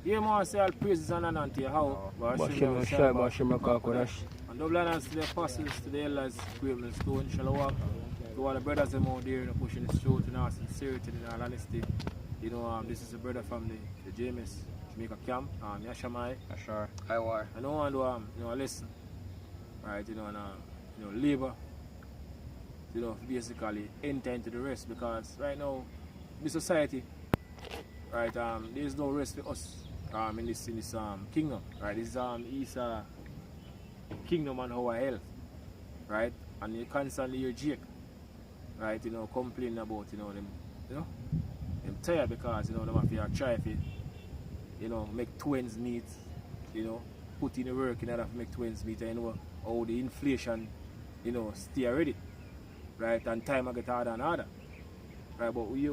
Yeah, man, say all praises and honor to how. Bashim Shai, Bashim Kodash. And double honors to the apostles, to the elders, Graham and Stone, Shalom. To all the brothers them out there, pushing the truth in all sincerity and all honesty. You know, this is a brother from the James Jamaica camp, Yashamai. Sure. I war. I don't want to, listen. Right, labor, basically enter into the rest because right now, this society, right, there's no rest for us in this kingdom, right? This is kingdom and our health, right? And you constantly hear Jake, right, complaining about, them tired because, them have to try to, make twins meet, put in the work in order to make twins meet, and how the inflation, stay already, right? And time I get harder and harder. Right, but we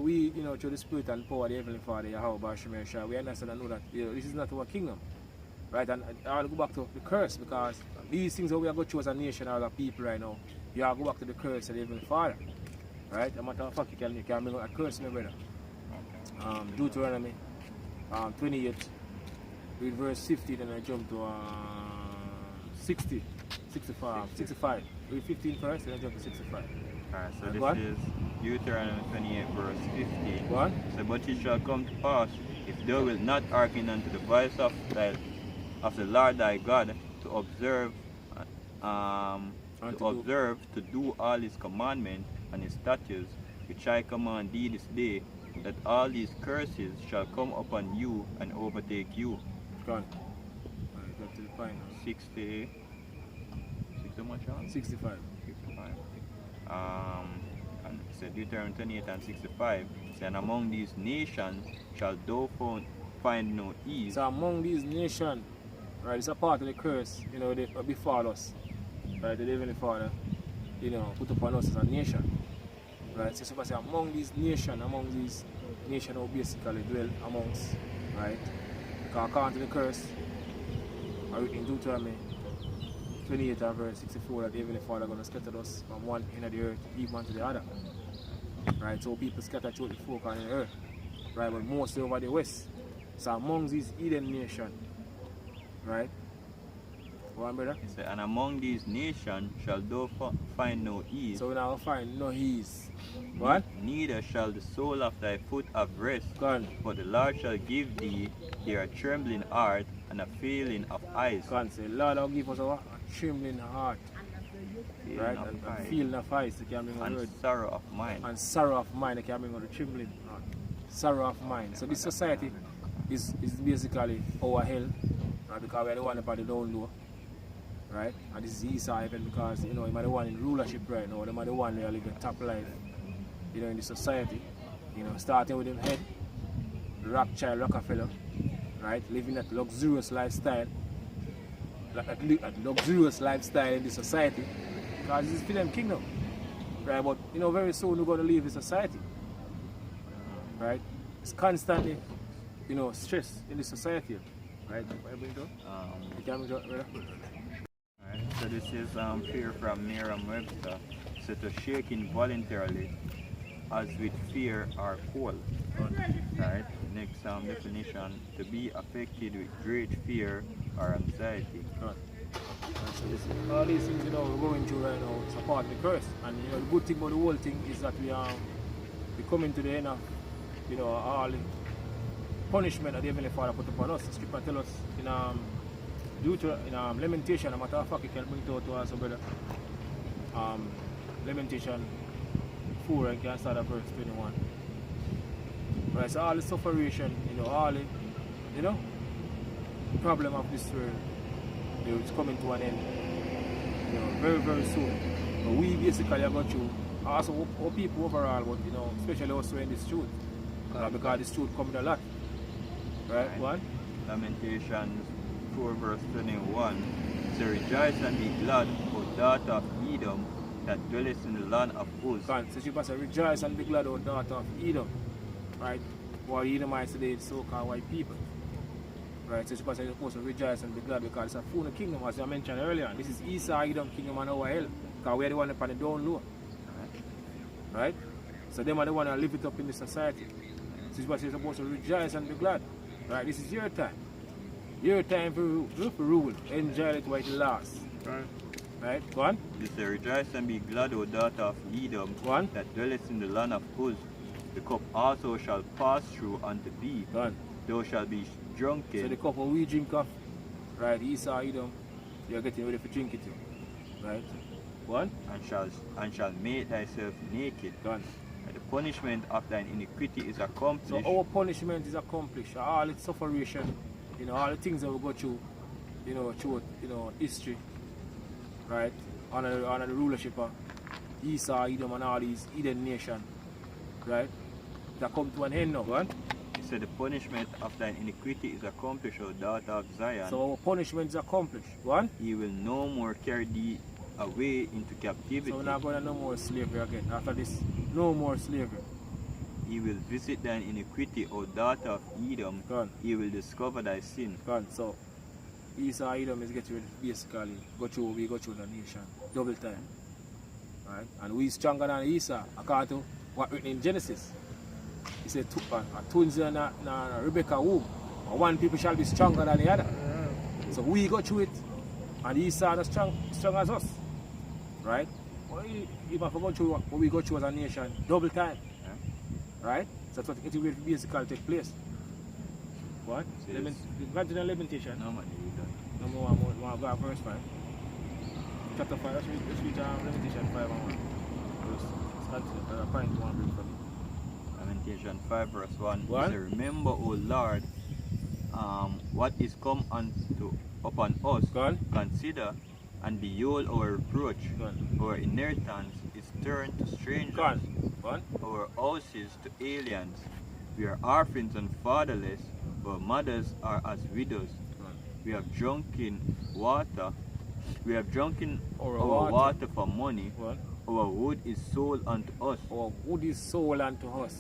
through the spirit and power of the Heavenly Father, Yahweh Bashim Shai, we understand and know that this is not our kingdom. Right, and I'll go back to the curse because these things that we are going through as a nation, all the people right now, you have to go back to the curse of the Heavenly Father. Right? A matter of fact, you can bring a curse, my brother. Deuteronomy 28, read verse 50, then I jump to 60, 65. Read 15 first, then I jump to 65. Alright, so this is Deuteronomy 28 verse 15. What? So, but it shall come to pass, if thou wilt not hearken unto the voice of the Lord thy God, to observe to do all his commandments and his statutes, which I command thee this day, that all these curses shall come upon you and overtake you. Gone. Go to the final. 60 much on? 65. 65. And it said Deuteronomy 28 and 65. Say, and among these nations shall thou find no ease. So among these nations, right, it's a part of the curse, they befall us. Right, the Heavenly Father, put upon us as a nation. Right, so say among these nations who basically dwell amongst, right? Because according to the curse, in Deuteronomy 28 and verse 64, that the Heavenly Father is going to scatter us from one end of the earth even to the other. Right, so people scatter through the folk on the earth. Right, but mostly over the west. So among these heathen nations, right? Go on, brother. Say, and among these nations shall thou find no ease. So we now find no ease. What? Neither shall the sole of thy foot have rest. Gone. But the Lord shall give thee here a trembling heart and a failing of eyes. Gone. Say, Lord, will give us a trembling heart. Right? And feeling of eyes. And sorrow of mind. And sorrow of mind. They can bring out the trembling heart. Sorrow of mind. So this society is basically our hell. Right? Because we are the one about the down low. Right? And this is Esau even because, I'm the one in rulership right now. I'm the one that live the top life, in the society. Starting with him head, Rothschild, Rockefeller, right? Living that luxurious lifestyle. That luxurious lifestyle in the society. Because this is for them kingdom. Right? But, very soon we're going to leave the society. Right? It's constantly, stress in the society. Right? You can bring it up, brother? So this is fear from Merriam-Webster. So to shake involuntarily as with fear or cold. Right? Next definition, to be affected with great fear or anxiety. So all these things we're going through right now, it's a part of the curse. And the good thing about the whole thing is that we coming to the end of all the punishment that the Heavenly Father put upon us. The scripture tell us in Lamentation, a matter of fact, you can bring it out to us, brother. Lamentation 4, and can start at verse 21. Right, so all the sufferation, all the, problem of this world, it's coming to an end, very, very soon. But we basically are going through, also our people overall, but, especially also in this truth, because this truth comes a lot. Right, one? Lamentations 4 verse 21. So rejoice and be glad, O daughter of Edom, that dwelleth in the land of Uz. So she must say, rejoice and be glad, O daughter of Edom. Right? While Edomites today is so-called white people. Right? So she must say, you're supposed to rejoice and be glad because it's a full kingdom, as I mentioned earlier. This is Esau, Edom kingdom and our hell. Because we're the one up on the down low. Right? So them are the one that live it up in the society. So she must say, you're supposed to rejoice and be glad. Right? This is your time. Your time for rule. Enjoy it while it lasts. Right. Right? Go on. It says, rejoice and be glad, O daughter of Edom, Go on. that dwellest in the land of Uz. The cup also shall pass through unto thee. Go on. Thou shalt be drunken. So the cup of we drink of, right, Esau, Edom, you're getting ready to drink it too. Right? Go on. and shall make thyself naked. Go on. And the punishment of thine iniquity is So accomplished. our punishment is accomplished. All its sufferation, all the things that we go through, through history, right? Under the rulership of Esau, Edom, and all these Eden nation, right? That come to an end now, right? It said, the punishment of thine iniquity is accomplished, O daughter of Zion. So our punishment is accomplished, right? He will no more carry thee away into captivity. So we're not going to no more slavery again. After this, no more slavery. He will visit thine iniquity, O daughter of Edom. Gone. He will discover thy sin. Gone. So Esau, Edom is getting ready to basically go through what we go through the nation. Double time. Right? And we stronger than Esau, according to what written in Genesis. He said, twins and Rebecca womb. One people shall be stronger than the other. So we go through it. And Esau is strong as us. Right? Well, even if we go through what we go through as a nation, double time. Yeah. Right? So that's what it will basically take place. What? Says- Continue lamentation. No man, you done. Number one, go verse 5. Chapter 5, let's read Lamentation 5 and 1. Let's continue, point 1 read from it. Lamentation 5 verse 1. It What? says, remember, O Lord, what is come upon us. Go on. Consider and behold our reproach. Go on. Our inheritance is turned to strangers. Go on. Go on. Our houses to aliens. We are orphans and fatherless. Our mothers are as widows. Go on. We have drunken water. We have drunken Our our water. water for money. Go on. Our wood is sold unto us. Our wood is sold unto us.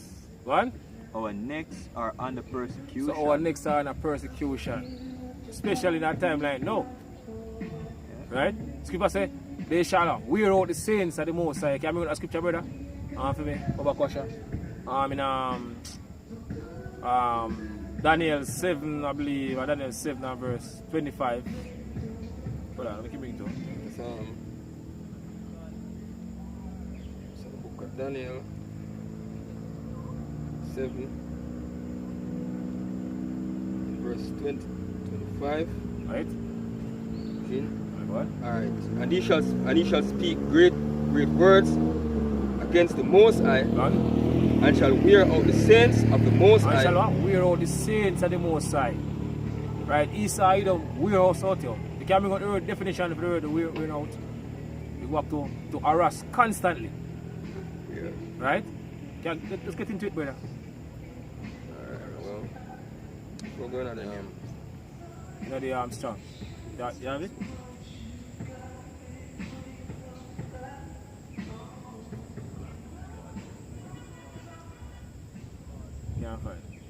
Go on. Our necks are under persecution. So our necks are under persecution. Especially in a time like now. Right? Scripture say, they shall wear out the saints of the Most High. Can you remember that scripture, brother? For me, Baba Kosha. Daniel 7, I believe, or Daniel 7 and verse 25. Hold on, let me bring it up. It's the book of Daniel 7, verse 20, 25. Right? In. What? Alright. And he shall speak great words against the Most High, Gone. and shall wear out the saints of the Most And High. shall what? Wear out the saints of the Most High. Right? Esau, Edom, wear us out here. You can bring out the word definition of the word wear out. You go up to harass constantly. Yeah. Right? Let's get into it, brother. Alright, well. We're going on The Armstrong. You have it? Can't find it.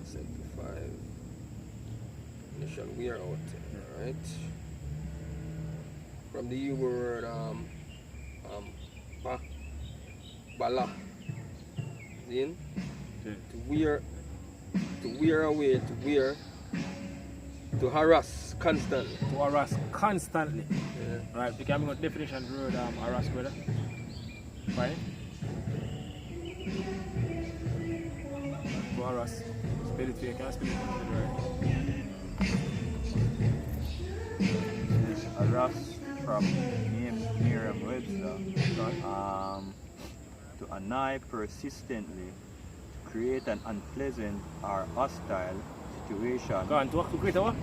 75. And they shall wear out. Alright. From the Hebrew word bala. Then Okay. to wear away, to wear, to harass constantly. To harass constantly. Yeah. Right? You can bring out definition of the word harass, brother. Find it? To harass. Spell it for you. Can I spell it? This is a Ross from Merriam-Webster. To annoy persistently, to create an unpleasant or hostile situation. Go on. To create a what?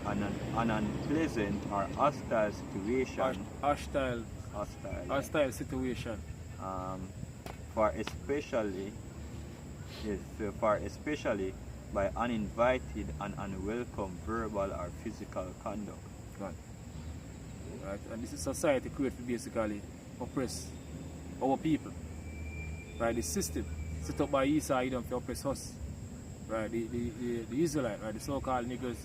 An unpleasant or hostile situation. Hostile situation. For especially by uninvited and unwelcome verbal or physical conduct. Go on. Right? And this is society created to basically oppress our people. Right? The system set up by Esau, Edom to oppress us. Right? The Israelites, right? The so-called niggers,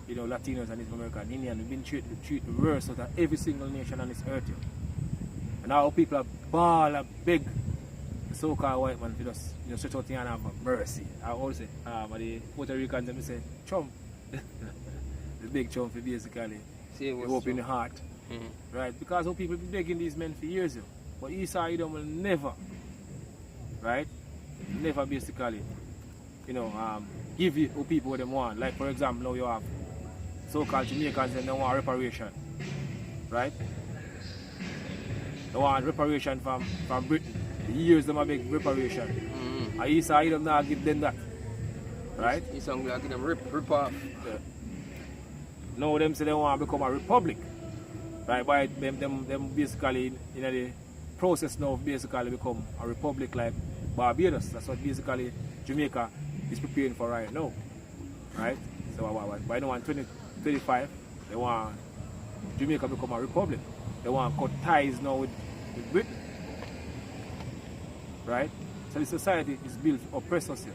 Latinos and Native American, Indian, we've been treated the worst out of every single nation on this earth here. And our people are ball, are beg so-called white man to just stretch out the hand and have mercy. I always say, the Puerto Ricans them say, chum. The big chum for basically. See, They open the heart. Right? Because how people been begging these men for years. But Esau Edom will never, right? Never basically, give you who people what they want. Like for example, now you have so-called Jamaicans and they want reparation. Right? They want reparation from Britain. The years them a big reparation. And Esau Edom now give them that. Right? Esau will give them rip off. Yeah. Now them say they want to become a republic. Right? By them basically in the process now of basically become a republic like Barbados. That's what basically Jamaica is preparing for right now. Right? So by now in 2035 they want Jamaica become a republic. They want to cut ties now with Britain. Right? So the society is built to oppress us here.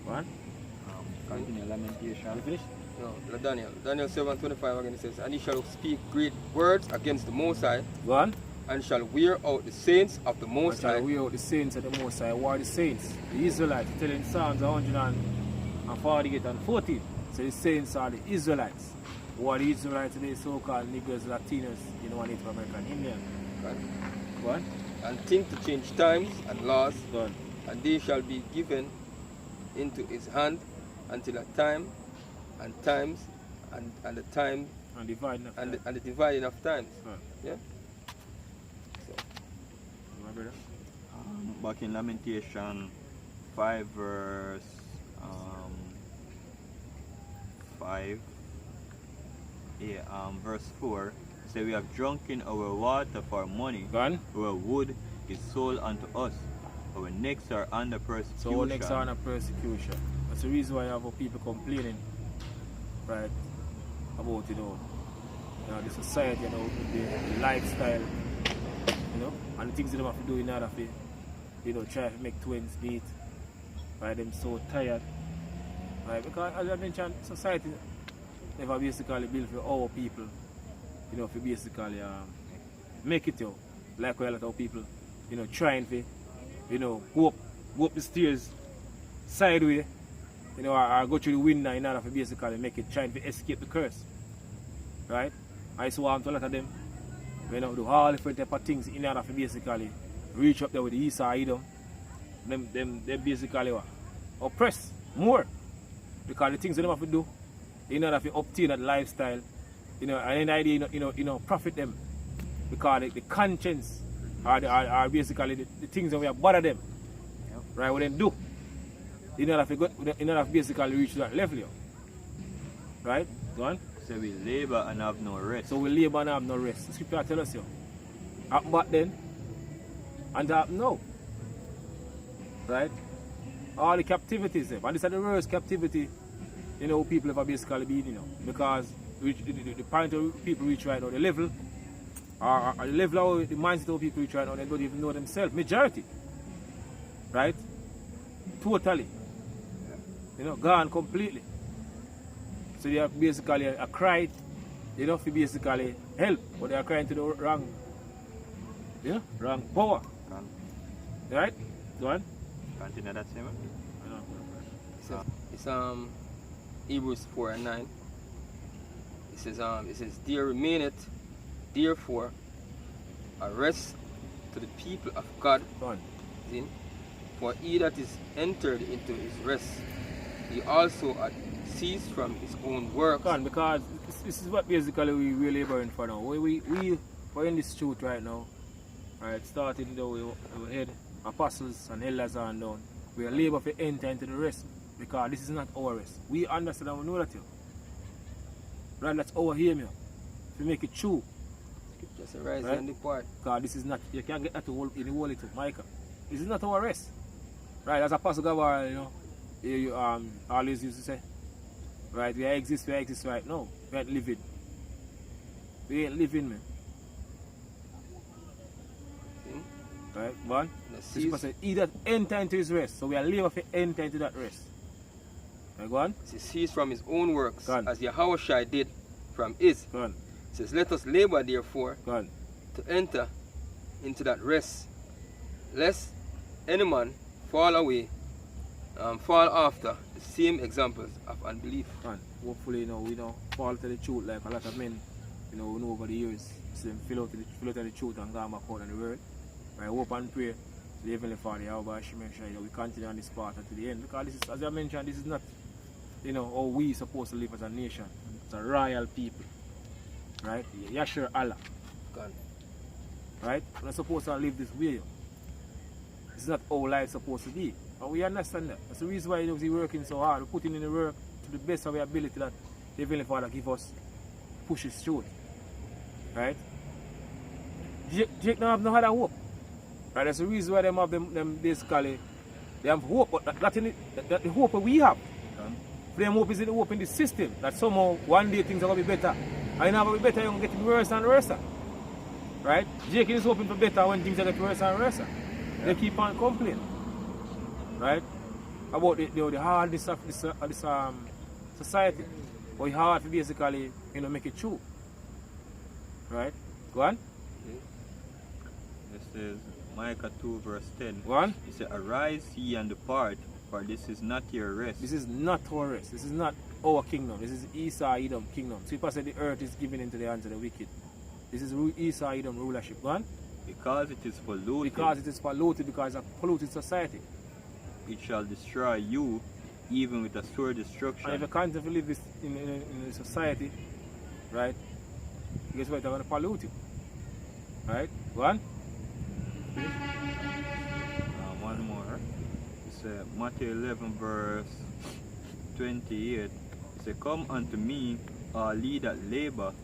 What? Continue lamentation. You finished? No, Daniel 7:25 again it says, and he shall speak great words against the Most High, Go on. and shall wear out the saints of the Most High. We out the saints of the Most High. Who are the saints? The Israelites. Telling Psalms 148 and 14. So the saints are the Israelites. Who are the Israelites today? So-called Negroes, Latinos, Native American Indian. Right? Go on. And think to change times and laws, Go on. and they shall be given into his hand until a time and times and the time And dividing of and time. the dividing of times. Go on. Yeah. My brother. Back in Lamentation 5 verse 5, verse 4, say we have drunken our water for money, Go on. our wood is sold unto us, our necks are under persecution. So our next on a persecution. That's the reason why you have people complaining, right, about the society, the lifestyle, and the things that they have to do in order to, try to make twins meet. Right, them so tired. Right, because as I mentioned, society never basically built for our people, for basically make it like a lot of people, trying to, go up the stairs sideways, or go through the window in order to basically make it, trying to escape the curse. Right? I saw a lot of them, do all different type of things in order to basically reach up there with the Esau Edom. Them basically oppress more. Because the things that they have to do in order to obtain that lifestyle, and then the idea, profit them. Because the conscience are basically the things that we have bother them. Right, what they do in order to basically reach that level. Right? Go on. So we labor and have no rest. So we labor and have no rest. The scripture tell us back then and now. Right? All the captivities there. And this is the worst captivity, people have basically been, because the point of people reach right now, the level, or the level of the mindset of people reach right now, they don't even know themselves. Majority. Right? Totally. Gone completely. So they are basically a cry, for basically help, but they are crying to the wrong power. Right? Go on. Continue that same. It's Hebrews 4:9. It says, there remaineth therefore a rest to the people of God. Go on. See? For he that is entered into his rest, he also had ceased from his own work. Go on, because this is what basically we laboring for now. We're in this truth right now. Right, starting with head apostles and elders on down. We are labor to enter into the rest. Because this is not our rest. We understand and we know that. Right, that's our aim. To make it true. Just a rise Right? and depart. Because this is not, you can't get that in the whole little, Micah. This is not our rest. Right, as Apostle Gabor, you always used to say, right, we exist right now. We ain't living. We ain't living, man. See? Right, one. The This person said, he that enter into his rest. So we are labor to enter into that rest. Right, go on. He ceased from his own works, Go on. as Yahushua did from his. Go on. It says, let us labor therefore Go on. to enter into that rest, lest any man fall away, fall after the same examples of unbelief. And hopefully, we don't fall to the truth like a lot of men, we know over the years, them fill out the truth and go back out in the world. I hope and pray to the Heavenly Father, Yahweh Shemel Shai, that we continue on this path until the end. Because this is, as I mentioned, this is not, how we supposed to live as a nation. It's a royal people. Right? Yashir Allah. God. Right? We're not supposed to live this way. It's not how life supposed to be. And we understand that. That's the reason why we're working so hard. We're putting in the work to the best of our ability that the Heavenly Father give us, push us through it. Right? Jake don't have no other hope. Right? That's the reason why them have them basically, they have hope, but that's the hope we have. For them hope is in the hope in the system, that somehow one day things are going to be better. And now going to be better, you're going to get worse and worse. Right? Jake is hoping for better when things are getting worse and worse. Yeah. They keep on complaining. Right? About the hardness of this society. But it's hard to basically, make it true. Right? Go on. This is Micah 2 verse 10. Go on. It says, "Arise ye and depart, for this is not your rest." This is not our rest. This is not our kingdom. This is Esau Edom kingdom. So people say the earth is given into the hands of the wicked. This is Esau Edom rulership. Go on. Because it is polluted. Because it is polluted, because it's a polluted society. It shall destroy you, even with a sore destruction. And if you can't live this in a society, right, guess what? They're going to pollute you. Right? Go on. One more. It's Matthew 11 verse 28. It says, "Come unto me, all ye that labor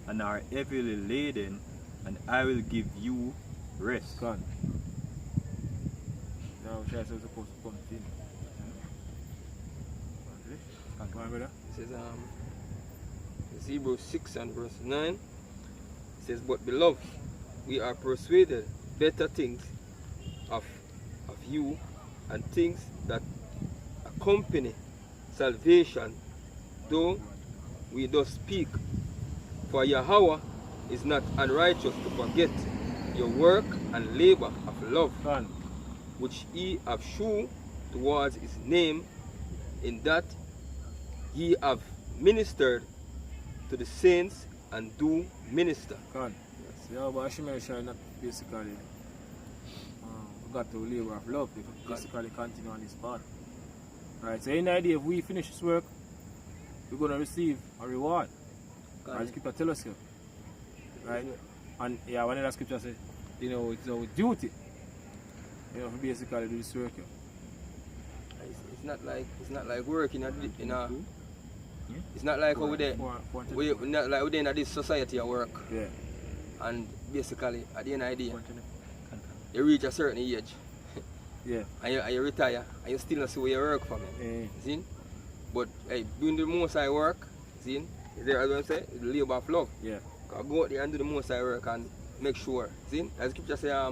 and are heavily laden, and I will give you rest." Go on. Now, which I was supposed to come in. Go on, brother. It says, Hebrews 6 and verse 9. It says, "But beloved, we are persuaded better things of you, and things that accompany salvation, though we does speak. For Yahweh is not unrighteous to forget your work and labor of love, which ye have shewn towards his name, in that ye have ministered to the saints and do minister." Yes. Yeah, but Shemel Shai not basically got to labor of love. We basically continue on this path. Right, so any idea if we finish this work, we're going to receive a reward. As Scripture tell us here. Right? And yeah, one of the scriptures say, it's our duty, to basically do this work here. It's not like working in a it's not like over there. We're not like we're in this society at work. Yeah. And basically at the end of the day, you reach a certain age. Yeah. And you retire and you still not see where you work from it. Yeah. See? But hey, doing the most I work, see? Is there as I say, it's the labor of love. Yeah. Go out there and do the most I work and make sure. See? As Scripture say,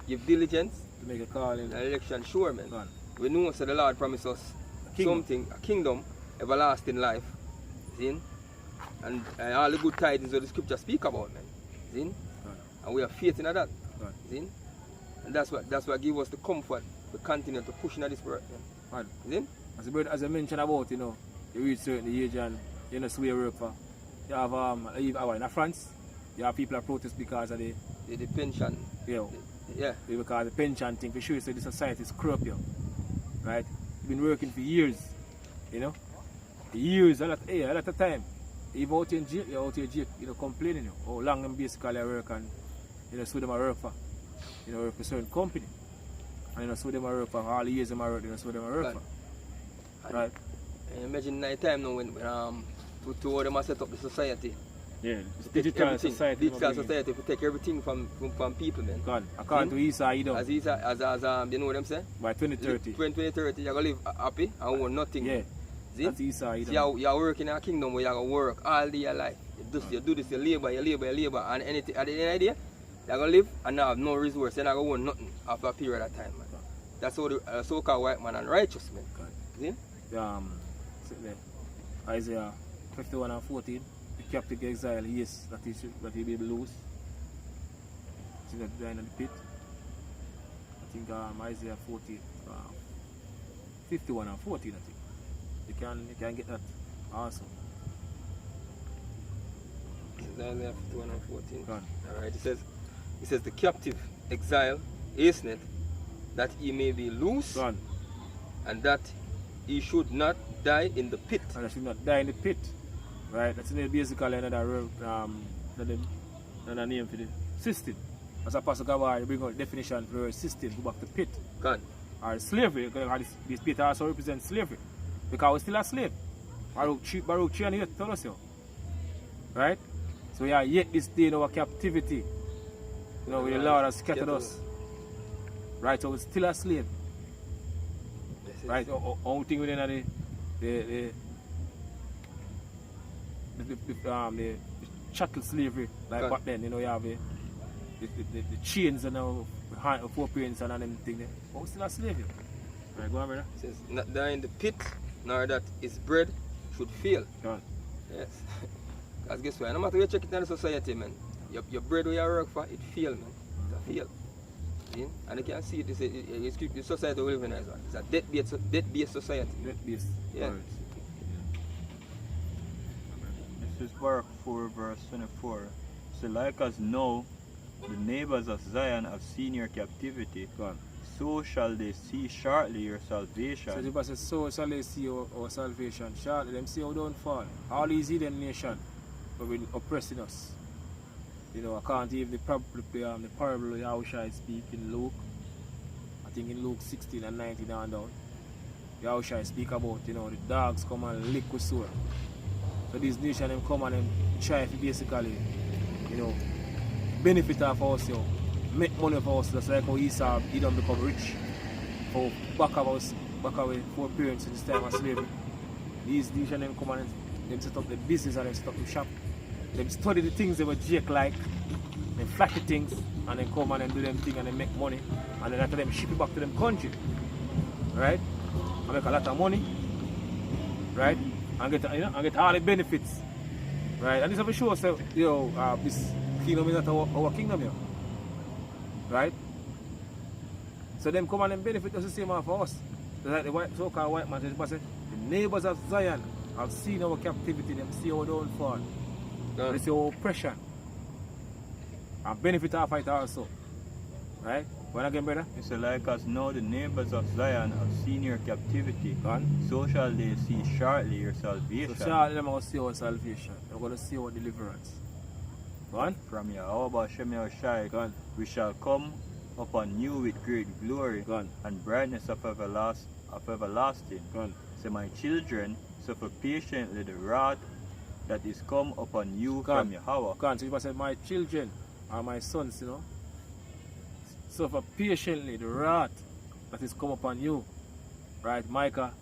give diligence to make a call in the election, sure, man. We know so the Lord promised us something, a kingdom, everlasting life. See? And all the good tidings of the Scripture speak about, man. See? And we have faith in that. See? And that's what gives us the comfort to continue to push into this work. Man. See? As I mentioned about, you reach certain age and you know, where you work for. You have in France, you have people that protest because of the pension. Yeah. Because the pension thing, for sure, so the society is corrupt, right? You've been working for years, years, a lot of time. Even out in jail, you're out in jail, complaining, how long them basically work and, so them work for, work for certain company. And, so them work for all the years them work, so them work for. Right? And imagine night time now when to them set up the society. Yeah, it's digital society. Digital society to take everything from people, man. God, according to Esau Edom. As you know what them say? By 2030. 2030, you're going to live happy and own nothing. Yeah. See? That's Esau Edom. See, you're working in a kingdom where you're going to work all day your life. You do this, you labor, and anything. At the end of the day, you're going to live and not have no resource. You're not going to own nothing after a period of time, man. That's how the so-called white man and righteous, man. See? Isaiah 51 and 14, the captive exile, yes, that he be able to lose. See that behind the pit? think Isaiah 40, 51 and 14, I think. You can get that also. Isaiah 51 and 14. Go on. Alright, it says the captive exile hasteneth that he may be loose, Go on. and that he should not die in the pit. And I should not die in the pit. Right? That's basically another name for the system. As Apostle Gabbar bring out definition for system, go back to pit. Gone. Or slavery, because this pit also represents slavery. Because we're still a slave. Baruch 3 and 8 tell us so. Right? So we are yet this day in our captivity. You know, where the Lord has scattered us. Right? So we're still a slave. Right? Only thing within the chattel slavery, like back then, you know, you have the chains and the four parents and them thing there. But we're still a slave. Right, go on, brother. It says, not die in the pit, nor that his bread should fail. Go on. Yes. Because guess what? No matter where you check it in the society, man, your bread where you work for, it fail, man. It's a fail. See? And you can see it, the society we live in as well. It's a debt-based society. Debt-based. Yeah. Right. This is Baruch 4 verse 24. So like as now the neighbors of Zion have seen your captivity, Go on. so shall they see shortly your salvation. So the Bible says, so shall they see our salvation. Shortly them see our downfall. All these hidden nations have been oppressing us. You know, I can't even the parable of Yahushua speak in Luke. I think in Luke 16 and 19 and down. Yahushua speak about, you know, the dogs come and lick with sword. So these nations them come and them try to basically, you know, benefit of us, you know, make money for us. That's like how Esau, he don't become rich. For back away four parents in this time of slavery. These nations them come and them set up the business and them set up the shop. Them study the things they were Jake like, them flash the things, and then come and do them thing and they make money, and then after them ship it back to them country. Right? And make a lot of money. Right? And get all the benefits. Right? And this have to show us that, you know, this kingdom is not our kingdom here. Right? So them come and them benefit us the same as for us. Like the so-called white man, the neighbors of Zion have seen our captivity, them see our downfall. They see our oppression. And benefit of it also. Right? When again, brother? It's like as now the neighbors of Zion have seen your captivity, Gone. so shall they see shortly your salvation. So shortly them are going to see our salvation. They're going to see our deliverance. Gone? From Yahweh Shem Yahushai, Gone. we shall come upon you with great glory Gone. and brightness of everlasting. Gone. So my children, suffer patiently the wrath that is come upon you Gone. from Yahweh. Gone. So you say, my children are my sons, you know. Suffer patiently the wrath that is come upon you. Right? Micah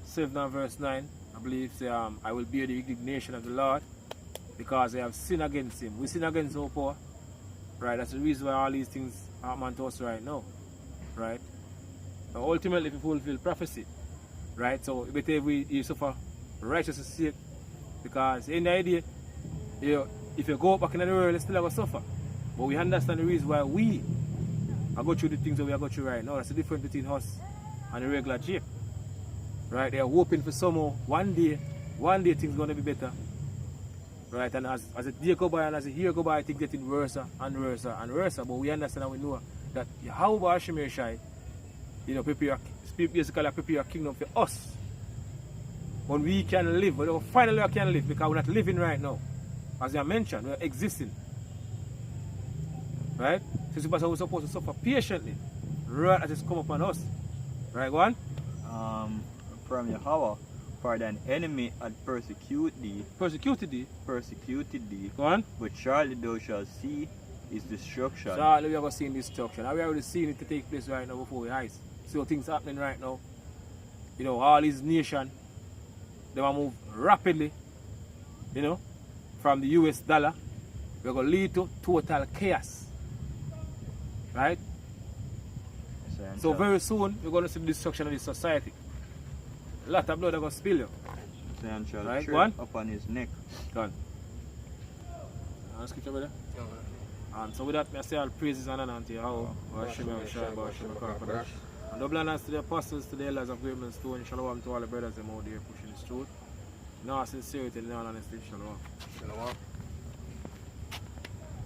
7 and verse 9, I believe, say, I will bear the indignation of the Lord because they have sinned against him. We sin against our poor. Right? That's the reason why all these things happen to us right now. Right? But ultimately, if you fulfill prophecy, right? So, better you suffer righteousness sake, because in the idea, you know, if you go back in the world, you still have to suffer. But we understand the reason why we are going through the things that we are going through right now. That's the difference between us and the regular Jake. Right? They are hoping for somehow one day things are going to be better. Right? And as the day go by and as the year go by, things getting worse and worse and worse. But we understand and we know that how about Shemir Shai, you know, basically prepare a kingdom for us. When we can live, but finally we can live because we're not living right now. As I mentioned, we're existing. Right? So we're supposed to suffer patiently. Right as it's come upon us. Right, go on? From Yahweh, for thine enemy had persecuted thee. Persecuted thee. Go on. But surely thou shalt see his destruction. Surely we are going to see destruction. And we are already seeing it to take place right now before our eyes. See what things happening right now. You know, all these nations, they will move rapidly, you know, from the US dollar. We're going to lead to total chaos. Right? So very soon, we're going to see the destruction of this society. A lot of blood are going to spill you. Zion shall Right, tread go on. upon his neck. Go on. Scripture, brother? So with that, I say all praises and honor unto Yahweh. And double honors to the apostles, to the elders of Great Millstone. Shalom to all the brothers them out there pushing this truth. No sincerity, no honesty. Shalom. Shalom.